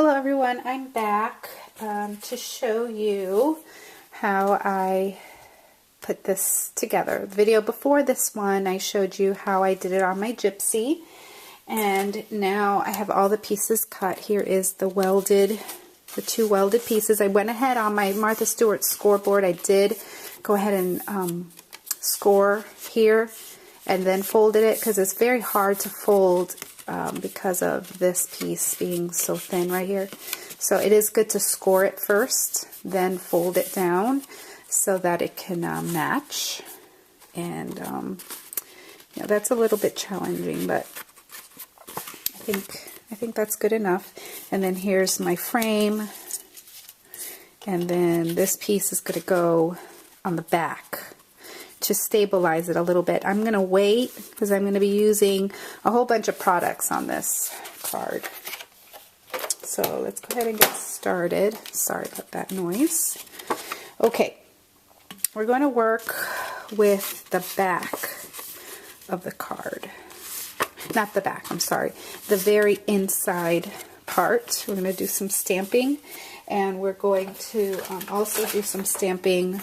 Hello everyone, I'm back to show you how I put this together. The video before this one I showed you how I did it on my Gypsy, and now I have all the pieces cut. Here is the two welded pieces. I went ahead on my Martha Stewart scoreboard. I did go ahead and score here and then folded it because it's very hard to fold because of this piece being so thin right here. So it is good to score it first, then fold it down so that it can match. And yeah, that's a little bit challenging, but I think that's good enough. And then here's my frame, and then this piece is going to go on the back to stabilize it a little bit. I'm going to wait because I'm going to be using a whole bunch of products on this card. So let's go ahead and get started. Sorry about that noise. Okay, we're going to work with the back of the card. Not the back, I'm sorry. The very inside part. We're going to do some stamping, and we're going to also do some stamping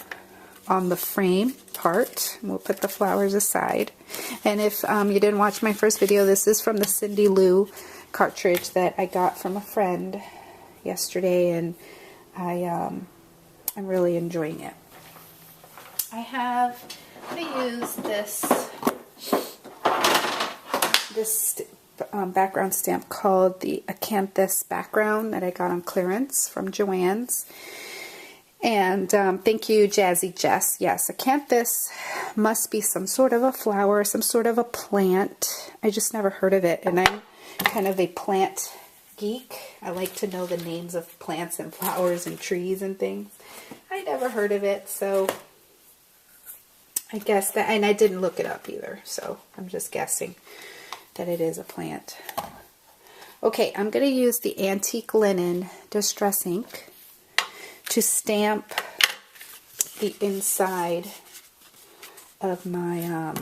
on the frame part. We'll put the flowers aside. And if you didn't watch my first video, this is from the Cindy Loo cartridge that I got from a friend yesterday, and I'm really enjoying it. I'm going to use this background stamp called the Acanthus background that I got on clearance from Joann's. And thank you, Jazzy Jess. Yes, acanthus must be some sort of a flower, some sort of a plant. I just never heard of it, and I'm kind of a plant geek. I like to know the names of plants and flowers and trees and things. I never heard of it, so I guess that, and I didn't look it up either, so I'm just guessing that it is a plant. Okay, I'm going to use the Antique Linen Distress Ink to stamp the inside of my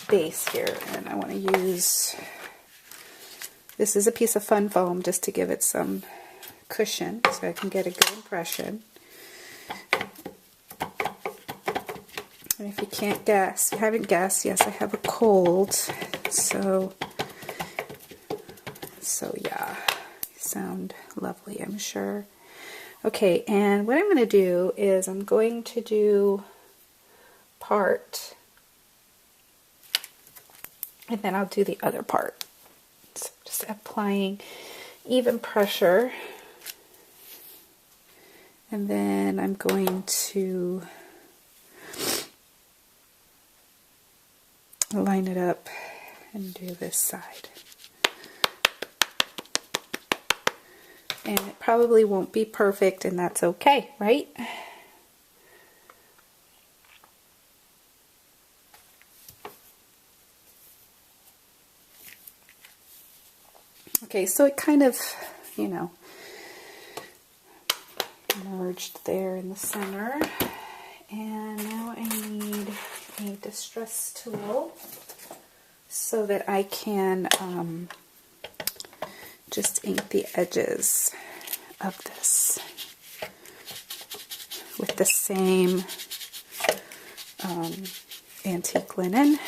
base here. And I want to use, this is a piece of fun foam just to give it some cushion so I can get a good impression. And if you can't guess, you haven't guessed, yes, I have a cold, so yeah. Sound lovely, I'm sure. Okay, and what I'm going to do is I'm going to do part, and then I'll do the other part. So just applying even pressure, and then I'm going to line it up and do this side. And it probably won't be perfect, and that's okay, right? Okay, so it kind of, you know, merged there in the center. And now I need a distress tool so that I can just ink the edges of this with the same antique linen.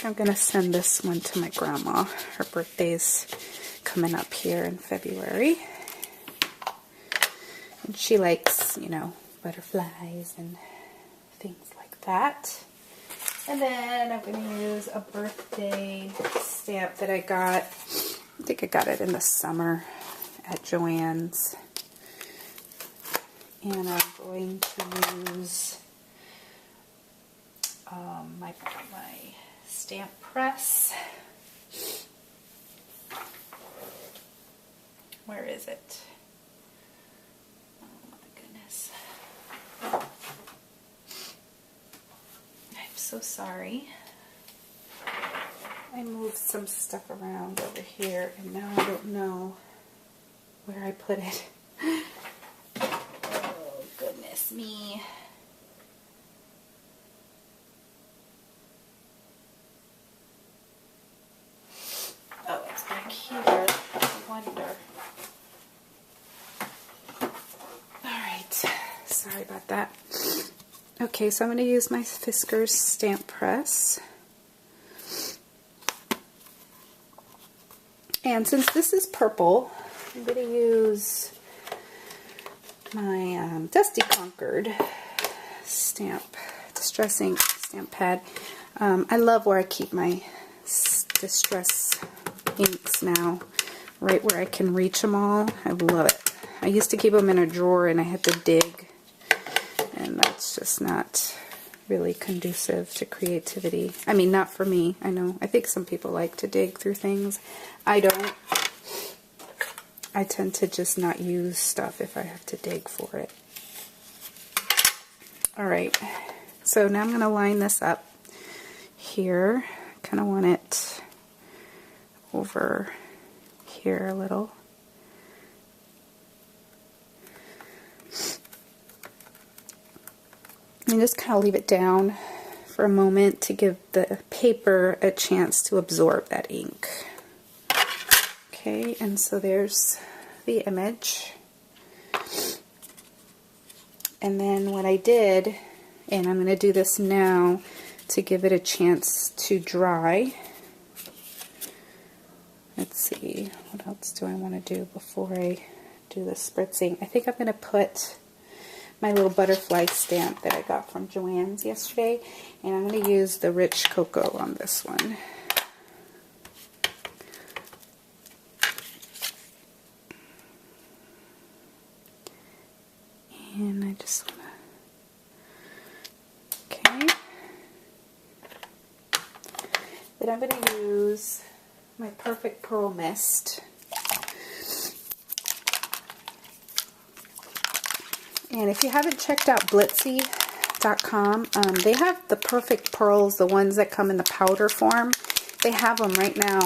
I'm going to send this one to my grandma. Her birthday's coming up here in February. And she likes, you know, butterflies and things like that. And then I'm going to use a birthday stamp that I got. I think I got it in the summer at Joann's. And I'm going to use my stamp press. Where is it? Oh my goodness. so sorry. I moved some stuff around over here and now I don't know where I put it. Oh, goodness me. Oh, it's back here. I wonder. Alright, sorry about that. Okay, so I'm going to use my Fiskars stamp press. And since this is purple, I'm going to use my Dusty Concord stamp, distressing stamp pad. I love where I keep my distress inks now, right where I can reach them all. I love it. I used to keep them in a drawer and I had to dig, and that's just not really conducive to creativity. I mean, not for me. I know. I think some people like to dig through things. I don't. I tend to just not use stuff if I have to dig for it. Alright, so now I'm going to line this up here. I kind of want it over here a little. And just kind of leave it down for a moment to give the paper a chance to absorb that ink. Okay, and so there's the image. And then what I did, and I'm going to do this now to give it a chance to dry. Let's see, what else do I want to do before I do the spritzing? I think I'm going to put my little butterfly stamp that I got from Joann's yesterday, and I'm going to use the rich cocoa on this one. And I just want to, okay. Then I'm going to use my Perfect Pearl Mist. And if you haven't checked out Blitzy.com, they have the Perfect Pearls, the ones that come in the powder form. They have them right now.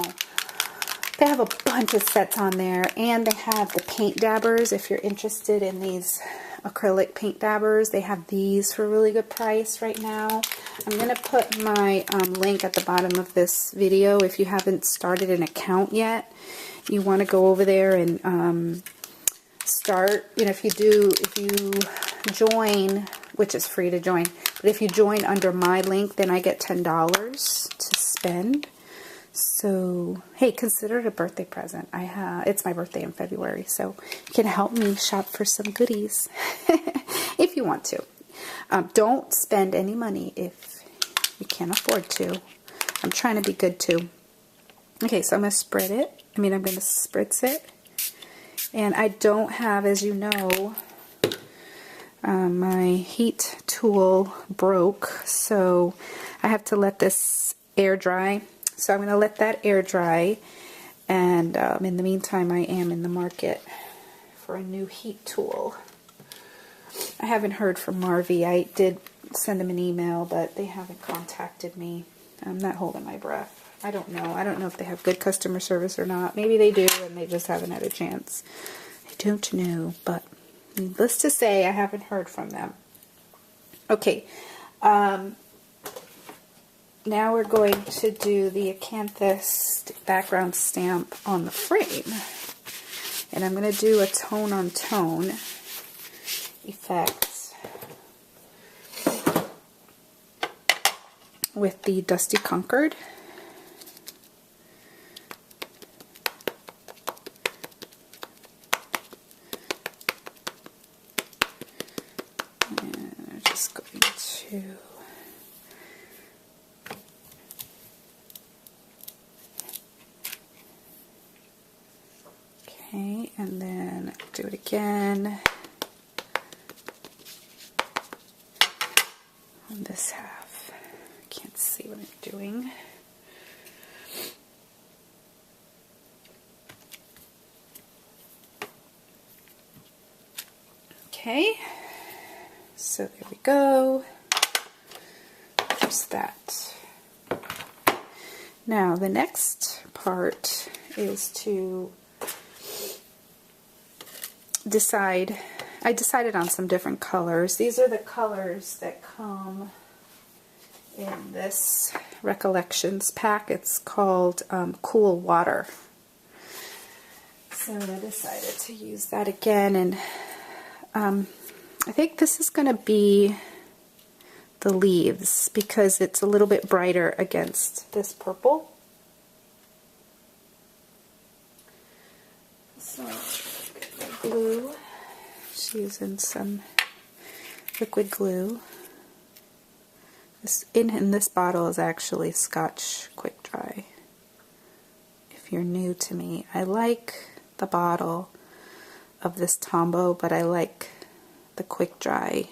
They have a bunch of sets on there, and they have the paint dabbers. If you're interested in these acrylic paint dabbers, they have these for a really good price right now. I'm going to put my link at the bottom of this video. If you haven't started an account yet, you want to go over there and start. You know, if you join, which is free to join, but if you join under my link, then I get $10 to spend. So, hey, consider it a birthday present. It's my birthday in February, so you can help me shop for some goodies if you want to. Don't spend any money if you can't afford to. I'm trying to be good too. Okay, so I'm going to spread it. I'm going to spritz it. And I don't have, as you know, my heat tool broke, so I have to let this air dry. So I'm going to let that air dry, and in the meantime I am in the market for a new heat tool. I haven't heard from Marvy. I did send them an email, but they haven't contacted me. I'm not holding my breath. I don't know. I don't know if they have good customer service or not. Maybe they do and they just haven't had a chance. I don't know, but needless to say, I haven't heard from them. Okay. Now we're going to do the acanthus background stamp on the frame. And I'm going to do a tone-on-tone effect with the Dusty Concord. And I'm just going to okay, and then do it again on this half. I can't see what I'm doing. Okay, so there we go. use that. Now the next part is to decide. I decided on some different colors. These are the colors that come in this Recollections pack. It's called Cool Water. So I decided to use that again, and I think this is going to be the leaves because it's a little bit brighter against this purple. So get the glue. Just using some liquid glue. This in this bottle is actually Scotch Quick Dry. If you're new to me, I like the bottle of this Tombow, but I like the Quick Dry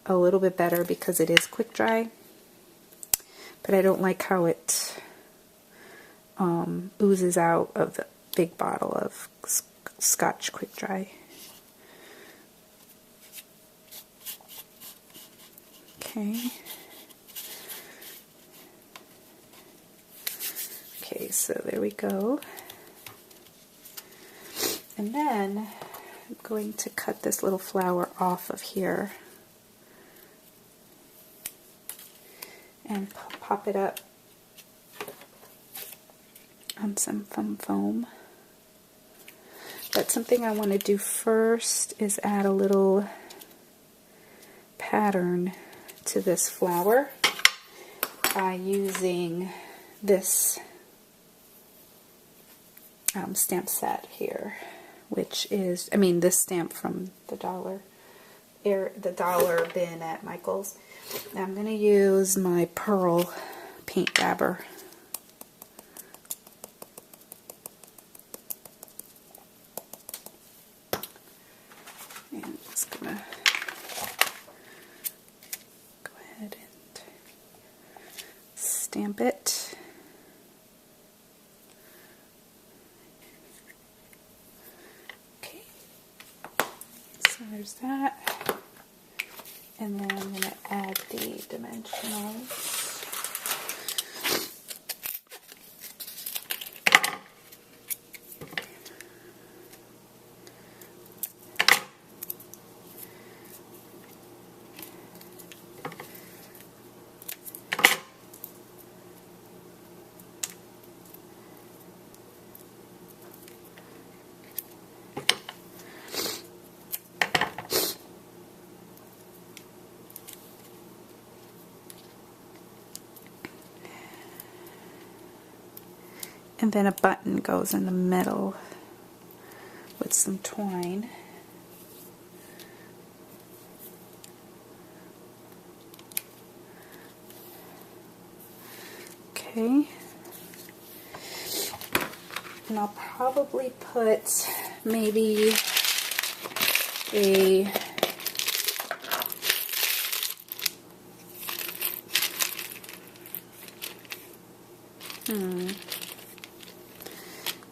a little bit better because it is quick dry, but I don't like how it oozes out of the big bottle of Scotch Quick Dry. Okay. Okay, so there we go. And then I'm going to cut this little flower off of here and pop it up on some foam. But something I want to do first is add a little pattern to this flower by using this stamp set here, which is, I mean, this stamp from the dollar bin at Michael's. Now I'm going to use my pearl paint dabber. And I'm just going to go ahead and stamp it. Okay, so there's that. And then I'm going to add the dimensionals. And then a button goes in the middle with some twine. Okay. And I'll probably put maybe a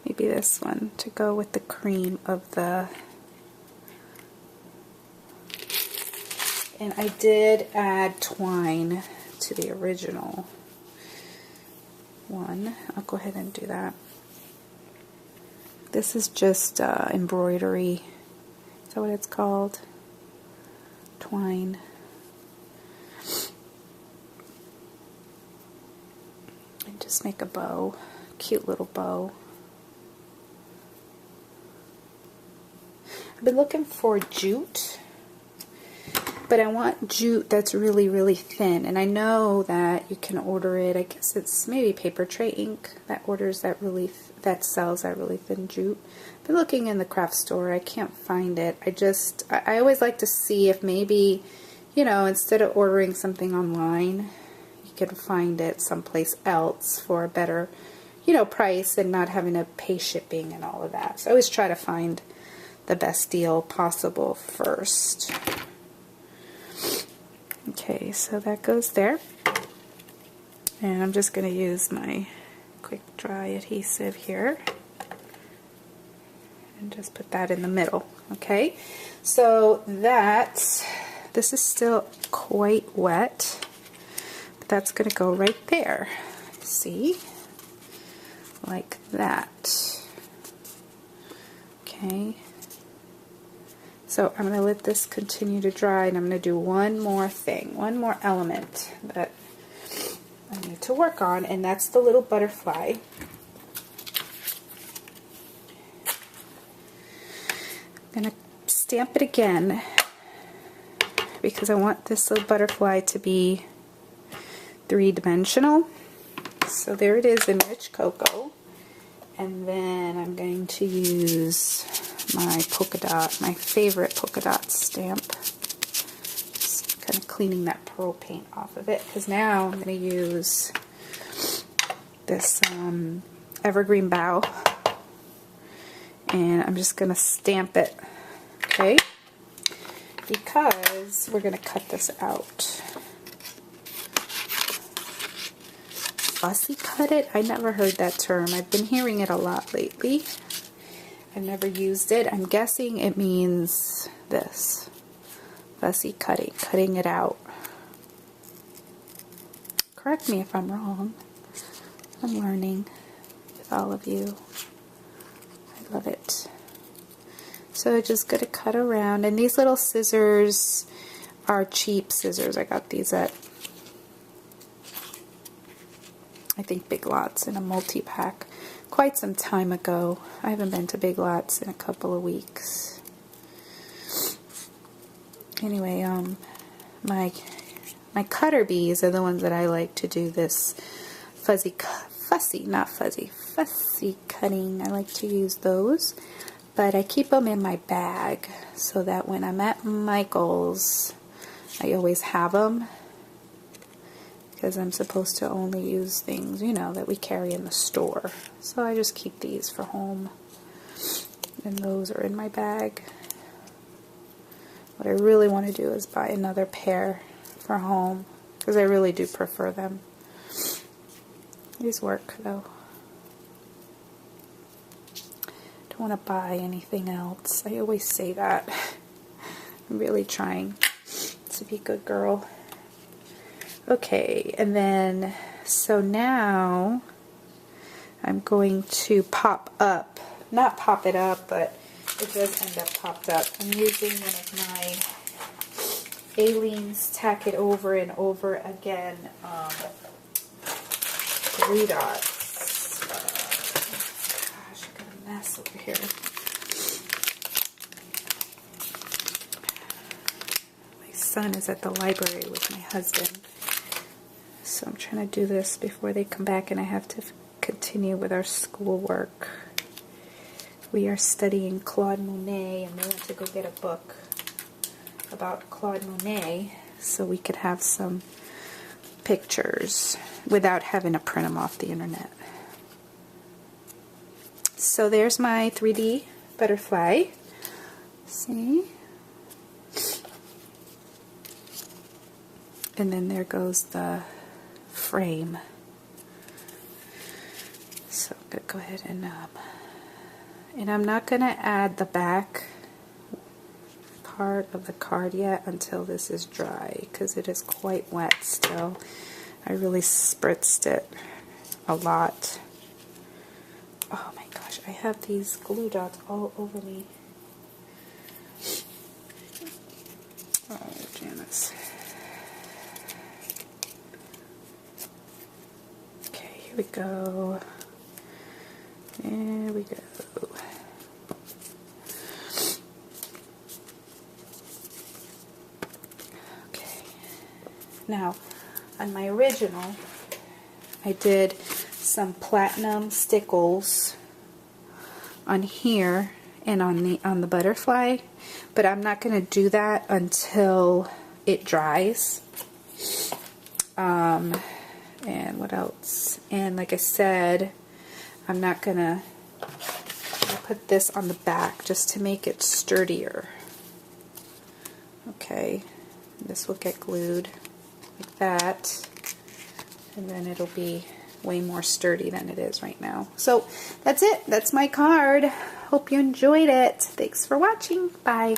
maybe this one to go with the cream of the, and I did add twine to the original one. I'll go ahead and do that. This is just embroidery. Is that what it's called? Twine. And just make a bow. Cute little bow. I've been looking for jute, but I want jute that's really, really thin. And I know that you can order it. I guess it's maybe Paper Tray Ink that orders that that sells that really thin jute. I've been looking in the craft store. I can't find it. I always like to see if maybe, you know, instead of ordering something online, you can find it someplace else for a better, you know, price and not having to pay shipping and all of that. So I always try to find the best deal possible first. Okay, so that goes there. And I'm just going to use my quick dry adhesive here and just put that in the middle. Okay, so this is still quite wet. that's going to go right there. See? Like that. Okay. So I'm going to let this continue to dry, and I'm going to do one more thing, one more element that I need to work on, and that's the little butterfly. I'm going to stamp it again because I want this little butterfly to be three-dimensional. So there it is in Rich Cocoa. And then I'm going to use my polka dot, my favorite polka dot stamp. Just kind of cleaning that pearl paint off of it, because now I'm going to use this evergreen bough, and I'm just going to stamp it, okay, because we're going to cut this out. Fussy cut it? I never heard that term. I've been hearing it a lot lately. I've never used it. I'm guessing it means this. Fussy cutting. Cutting it out. Correct me if I'm wrong. I'm learning with all of you. I love it. So just going to cut around. And these little scissors are cheap scissors. I got these at, I think, Big Lots in a multi-pack quite some time ago. I haven't been to Big Lots in a couple of weeks. Anyway, my cutter bees are the ones that I like to do this fussy cutting. I like to use those, but I keep them in my bag so that when I'm at Michael's, I always have them. Because I'm supposed to only use things, you know, that we carry in the store. So I just keep these for home. And those are in my bag. What I really want to do is buy another pair for home, because I really do prefer them. These work, though. Don't want to buy anything else. I always say that. I'm really trying to be a good girl. Okay, and then, so now I'm going to not pop it up, but it does end up popped up. I'm using one of my Aleene's Tack It Over and Over Again glue dots. Gosh, I got a mess over here. My son is at the library with my husband. So I'm trying to do this before they come back, and I have to continue with our schoolwork. We are studying Claude Monet, and we went to go get a book about Claude Monet so we could have some pictures without having to print them off the internet. So there's my 3D butterfly. See? And then there goes the frame. So I'm going to go ahead and I'm not going to add the back part of the card yet until this is dry, because it is quite wet still. I really spritzed it a lot. Oh my gosh, I have these glue dots all over me. Oh, Janice. Okay, here we go. There we go. Okay. Now, on my original, I did some platinum stickles on here and on the butterfly, but I'm not going to do that until it dries. And what else? And like I said, I'm not going to put this on the back just to make it sturdier. Okay, this will get glued like that, and then it'll be way more sturdy than it is right now. So that's it. That's my card. Hope you enjoyed it. Thanks for watching. Bye.